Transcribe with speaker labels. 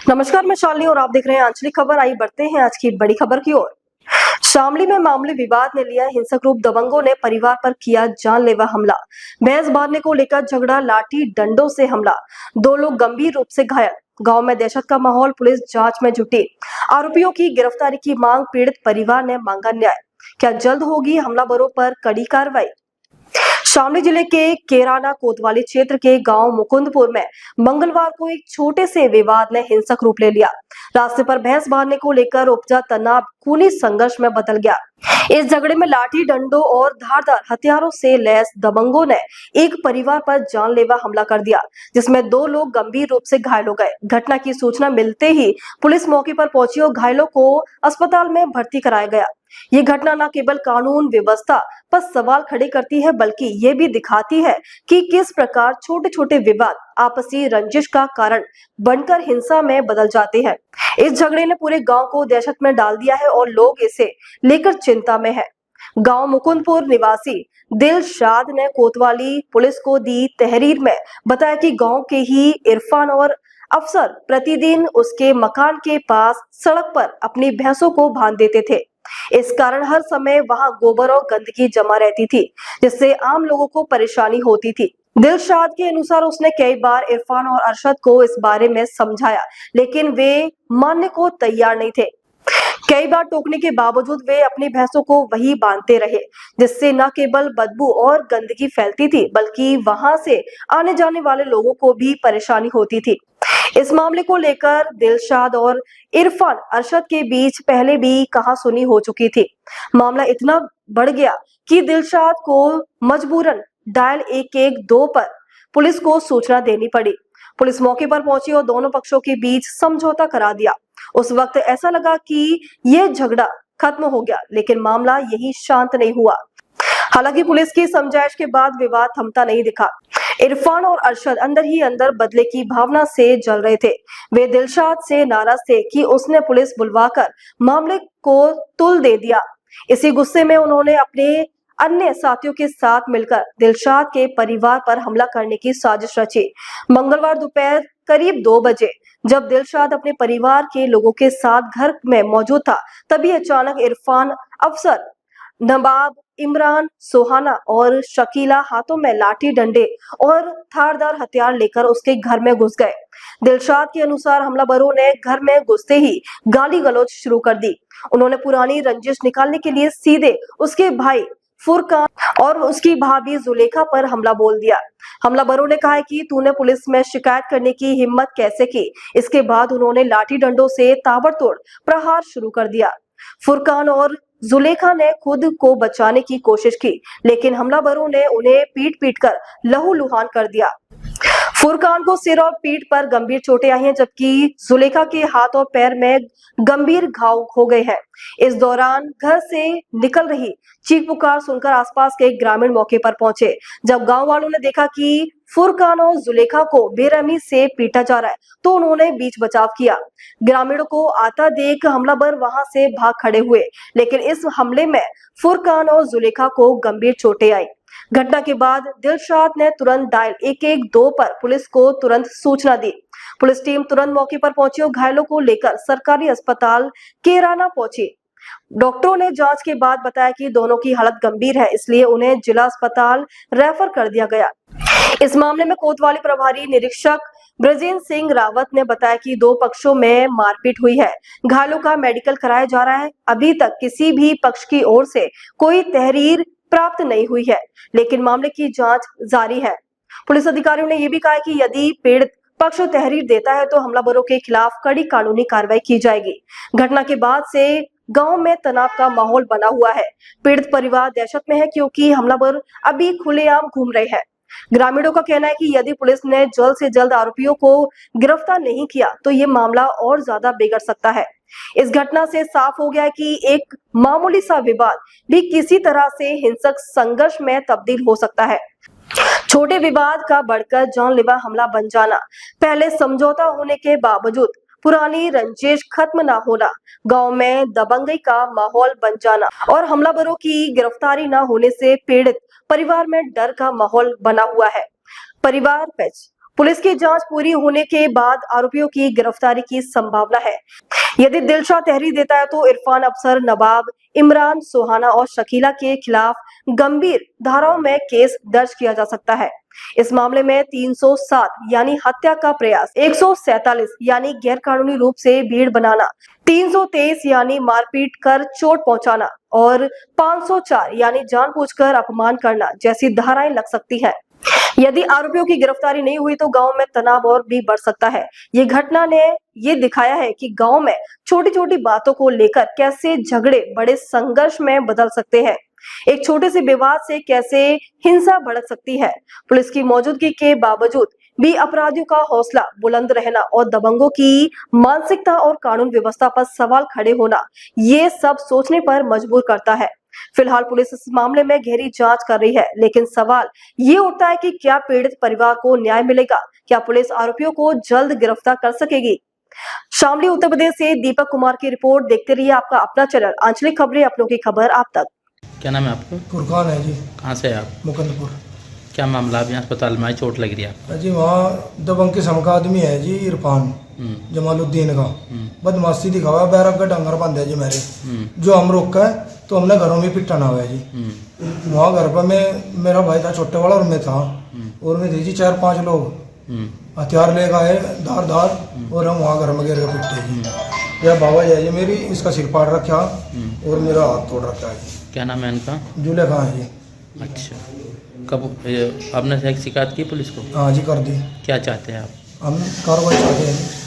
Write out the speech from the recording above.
Speaker 1: नमस्कार, मैं शालिनी और आप देख रहे हैं आंचलिक खबर। आइए बढ़ते हैं आज की बड़ी खबर की ओर। शामली में मामूली विवाद ने लिया हिंसक रूप। दबंगों ने परिवार पर किया जानलेवा हमला। भैंस बांधने को लेकर झगड़ा, लाठी डंडों से हमला, 2 लोग गंभीर रूप से घायल। गांव में दहशत का माहौल, पुलिस जांच में जुटी। आरोपियों की गिरफ्तारी की मांग, पीड़ित परिवार ने मांगा न्याय। क्या जल्द होगी हमलावरों पर कड़ी कार्रवाई? शामली जिले के केराना कोतवाली क्षेत्र के गांव मुकुंदपुर में मंगलवार को एक छोटे से विवाद ने हिंसक रूप ले लिया। रास्ते पर भैंस बांधने को लेकर उपजा तनाव खूनी संघर्ष में बदल गया। इस झगड़े में लाठी डंडों और धारदार हथियारों से लैस दबंगों ने एक परिवार पर जानलेवा हमला कर दिया, जिसमें 2 लोग गंभीर रूप से घायल हो गए। घटना की सूचना मिलते ही पुलिस मौके पर पहुंची और घायलों को अस्पताल में भर्ती कराया गया। ये घटना न केवल कानून व्यवस्था पर सवाल खड़े करती है, बल्कि ये भी दिखाती है कि किस प्रकार छोटे छोटे विवाद आपसी रंजिश का कारण बनकर हिंसा में बदल जाते हैं। इस झगड़े ने पूरे गांव को दहशत में डाल दिया है और लोग इसे लेकर चिंता में हैं। गांव मुकुंदपुर निवासी दिलशाद ने कोतवाली पुलिस को दी तहरीर में बताया कि गांव के ही इरफान और अफसर प्रतिदिन उसके मकान के पास सड़क पर अपनी भैंसों को बांध देते थे। इस कारण हर समय वहां गोबर और गंदगी जमा रहती थी, जिससे आम लोगों को परेशानी होती थी। दिलशाद के अनुसार उसने कई बार इरफान और अरशद को इस बारे में समझाया, लेकिन वे मानने को तैयार नहीं थे। कई बार टोकने के बावजूद वे अपनी भैंसों को वही बांधते रहे, जिससे न केवल बदबू और गंदगी फैलती थी, बल्कि वहां से आने जाने वाले लोगों को भी परेशानी होती थी। इस मामले को लेकर दिलशाद और इरफान अरशद के बीच पहले भी कहासुनी हो चुकी थी। मामला इतना बढ़ गया कि दिलशाद को मजबूरन डायल 112 पर पुलिस को सूचना देनी पड़ी। पुलिस मौके पर पहुंची और दोनों पक्षों के बीच समझौता करा दिया। उस वक्त ऐसा लगा कि यह झगड़ा खत्म हो गया, लेकिन मामला यही शांत नहीं हुआ। हालांकि पुलिस की समझाइश के बाद विवाद थमता नहीं दिखा। इरफान और अरशद अंदर ही अंदर बदले की भावना से जल रहे थे। वे दिलशाद से नाराज थे कि उसने पुलिस बुलवाकर मामले को तुल दे दिया। इसी गुस्से में उन्होंने अपने अन्य साथियों के साथ मिलकर दिलशाद के परिवार पर हमला करने की साजिश रची। मंगलवार दोपहर करीब 2 बजे जब दिलशाद अपने परिवार के लोगों के साथ घर में मौजूद था, तभी अचानक इरफान, अफसर, नवाब, इमरान, सोहाना और शकीला हाथों में लाठी डंडे और धारदार हथियार लेकर उसके घर में घुस गए। दिलशाद के अनुसार हमलावरों ने घर में घुसते ही गाली गलौज शुरू कर दी। उन्होंने पुरानी रंजिश निकालने के लिए सीधे उसके भाई फुरकान और उसकी भाभी जुलेखा पर हमला बोल दिया। हमलावरों ने कहा कि तूने पुलिस में शिकायत करने की हिम्मत कैसे की। इसके बाद उन्होंने लाठी डंडों से ताबड़तोड़ प्रहार शुरू कर दिया। फुरकान और जुलेखा ने खुद को बचाने की कोशिश की, लेकिन हमलावरों ने उन्हें पीट पीट कर लहूलुहान कर दिया। फुरकान को सिर और पीठ पर गंभीर चोटें आई हैं, जबकि जुलेखा के हाथ और पैर में गंभीर घाव हो गए हैं। इस दौरान घर से निकल रही चीख पुकार सुनकर आसपास के ग्रामीण मौके पर पहुंचे। जब गांव वालों ने देखा कि फुरकान और जुलेखा को बेरहमी से पीटा जा रहा है, तो उन्होंने बीच बचाव किया। ग्रामीणों को आता देख हमलावर वहां से भाग खड़े हुए, लेकिन इस हमले में फुरकान और जुलेखा को गंभीर चोटें आई। घटना के बाद दिलशाद ने तुरंत डायल 112 पर पुलिस को तुरंत सूचना दी। पुलिस टीम तुरंत मौके पर पहुंची और घायलों को लेकर सरकारी अस्पताल केराना पहुंची। डॉक्टरों ने जांच के बाद बताया कि दोनों की हालत गंभीर है, इसलिए उन्हें जिला अस्पताल रेफर कर दिया गया। इस मामले में कोतवाली प्रभारी निरीक्षक ब्रजेंद्र सिंह रावत ने बताया कि 2 पक्षों में मारपीट हुई है। घायलों का मेडिकल कराया जा रहा है। अभी तक किसी भी पक्ष की ओर से कोई तहरीर प्राप्त नहीं हुई है, लेकिन मामले की जांच जारी है। पुलिस अधिकारियों ने यह भी कहा कि यदि पीड़ित पक्ष तहरीर देता है तो हमलावरों के खिलाफ कड़ी कानूनी कार्रवाई की जाएगी। घटना के बाद से गांव में तनाव का माहौल बना हुआ है। पीड़ित परिवार दहशत में है, क्योंकि हमलावर अभी खुलेआम घूम रहे हैं। ग्रामीणों का कहना है कि यदि पुलिस ने जल्द से जल्द आरोपियों को गिरफ्तार नहीं किया तो ये मामला और ज्यादा बिगड़ सकता है। इस घटना से साफ हो गया है कि एक मामूली सा विवाद भी किसी तरह से हिंसक संघर्ष में तब्दील हो सकता है। छोटे विवाद का बढ़कर जानलेवा हमला बन जाना, पहले समझौता होने के बावजूद पुरानी रंजिश खत्म ना होना, गांव में दबंगई का माहौल बन जाना और हमलावरों की गिरफ्तारी ना होने से पीड़ित परिवार में डर का माहौल बना हुआ है। परिवार पेच पुलिस की जांच पूरी होने के बाद आरोपियों की गिरफ्तारी की संभावना है। यदि दिलशाद तहरीर देता है तो इरफान अफसर, नवाब, इमरान, सुहाना और शकीला के खिलाफ गंभीर धाराओं में केस दर्ज किया जा सकता है। इस मामले में 307 यानी हत्या का प्रयास, 147 यानी गैरकानूनी रूप से भीड़ बनाना, 323 यानी मारपीट कर चोट पहुंचाना और 504 यानी जानबूझकर अपमान करना जैसी धाराएं लग सकती हैं। यदि आरोपियों की गिरफ्तारी नहीं हुई तो गांव में तनाव और भी बढ़ सकता है। ये घटना ने ये दिखाया है कि गांव में छोटी छोटी बातों को लेकर कैसे झगड़े बड़े संघर्ष में बदल सकते हैं। एक छोटे से विवाद से कैसे हिंसा भड़क सकती है। पुलिस की मौजूदगी के बावजूद भी अपराधियों का हौसला बुलंद रहना और दबंगों की मानसिकता और कानून व्यवस्था पर सवाल खड़े होना, ये सब सोचने पर मजबूर करता है। फिलहाल पुलिस इस मामले में गहरी जांच कर रही है, लेकिन सवाल ये उठता है कि क्या पीड़ित परिवार को न्याय मिलेगा? क्या पुलिस आरोपियों को जल्द गिरफ्तार कर सकेगी? शामली उत्तर प्रदेश से दीपक कुमार की रिपोर्ट। देखते रहिए आपका अपना चैनल आंचलिक खबरें, अपनों की खबर आप तक।
Speaker 2: क्या नाम है आपका?
Speaker 3: फुरकान है जी।
Speaker 2: कहाँ से है आप?
Speaker 3: मुकंदपुर।
Speaker 2: क्या मामला? अभी अस्पताल में आई, चोट लग रही है आपको?
Speaker 3: जी वहाँ दबंग किस्म का आदमी है जी, इरफान जमालुद्दीन का। बदमाशी दिखावा, बैरक का डंगर बंद है जी मेरे, जो हम रोका है तो हमने घरों में पिटाना हुआ है जी। वहाँ घर पर मेरा भाई था छोटे वाला और मैं था, और मैं थी जी 4-5 लोग हथियार ले गए धार और हम वहाँ घर में गिर के पिटते जी। यह बाबा जी मेरी, इसका सिर पाड़ रखा और मेरा हाथ तोड़ रखा है।
Speaker 2: क्या नाम है इनका?
Speaker 3: जूले कहाँ है जी।
Speaker 2: अच्छा, कब आपने शिकायत की पुलिस को?
Speaker 3: हाँ जी कर दी।
Speaker 2: क्या चाहते हैं आप?
Speaker 3: हम कार्रवाई चाहते हैं।